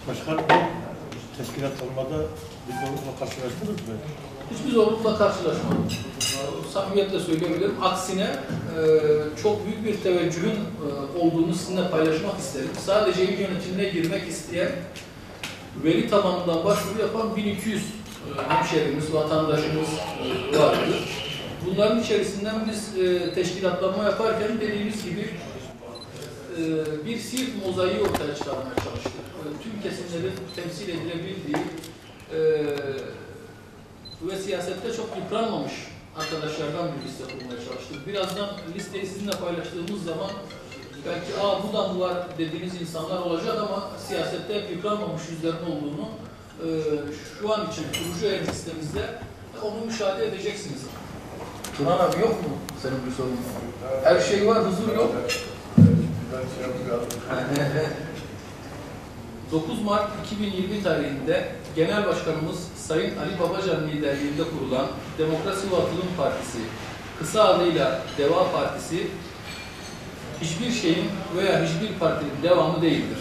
Başkan, teşkilat olmada bir zorlukla karşılaştınız mı? Hiçbir zorlukla karşılaşmadım. Samimiyetle söyleyebilirim. Aksine çok büyük bir teveccühün olduğunu sizinle paylaşmak isterim. Sadece il yönetimine girmek isteyen, veli tabanından başvuru yapan 1200 hemşehrimiz, vatandaşımız vardı. Bunların içerisinden biz teşkilatlanma yaparken dediğimiz gibi bir Siirt mozaiği ortaya çıkarmaya çalıştık. Tüm kesimlerin temsil edilebildiği ve siyasette çok yıpranmamış arkadaşlardan bir liste kurmaya çalıştık. Birazdan listeyi sizinle paylaştığımız zaman belki bu da mı var dediğiniz insanlar olacak ama siyasette hep yıpranmamış yüzlerin olduğunu şu an için kurucu heyet listemizde onu müşahede edeceksiniz. Turan abi yok mu senin bir sorun? Her şey var, huzur yok. 9 Mart 2020 tarihinde Genel Başkanımız Sayın Ali Babacan liderliğinde kurulan Demokrasi ve Atılım Partisi, kısa adıyla DEVA Partisi, hiçbir şeyin veya hiçbir partinin devamı değildir.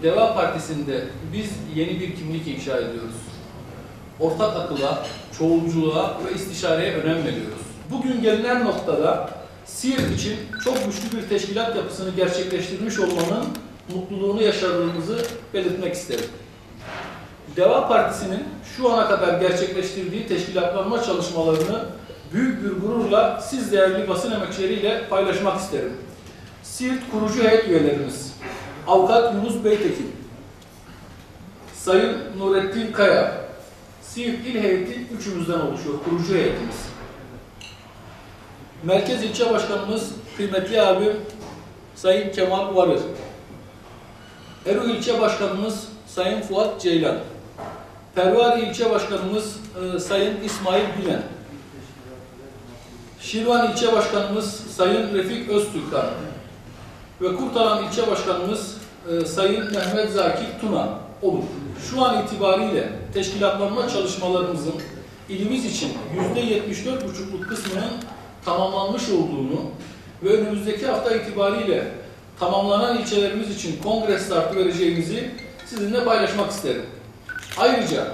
DEVA Partisi'nde biz yeni bir kimlik inşa ediyoruz. Ortak akıla, çoğulculuğa ve istişareye önem veriyoruz. Bugün gelinen noktada Siirt için çok güçlü bir teşkilat yapısını gerçekleştirmiş olmanın mutluluğunu yaşadığımızı belirtmek isterim. DEVA Partisi'nin şu ana kadar gerçekleştirdiği teşkilatlanma çalışmalarını büyük bir gururla siz değerli basın emekçileriyle paylaşmak isterim. Siirt kurucu heyet üyelerimiz, Avukat Yunus Beytekin, Sayın Nurettin Kaya, Siirt İl Heyeti üçümüzden oluşuyor, kurucu heyetimiz. Merkez İlçe Başkanımız, kıymetli abim Sayın Kemal Varır, Erol İlçe Başkanımız Sayın Fuat Ceylan, Pervari İlçe Başkanımız Sayın İsmail Bilen, Şirvan İlçe Başkanımız Sayın Refik Öztürkhan ve Kurtalan İlçe Başkanımız Sayın Mehmet Zakir Tuna olur. Şu an itibariyle teşkilatlanma çalışmalarımızın ilimiz için %74,5'luk kısmının tamamlanmış olduğunu ve önümüzdeki hafta itibariyle tamamlanan ilçelerimiz için kongre startı vereceğimizi sizinle paylaşmak isterim. Ayrıca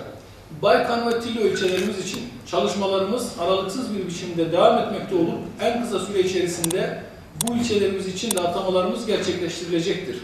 Baykan ve Tillo ilçelerimiz için çalışmalarımız aralıksız bir biçimde devam etmekte olup en kısa süre içerisinde bu ilçelerimiz için de atamalarımız gerçekleştirilecektir.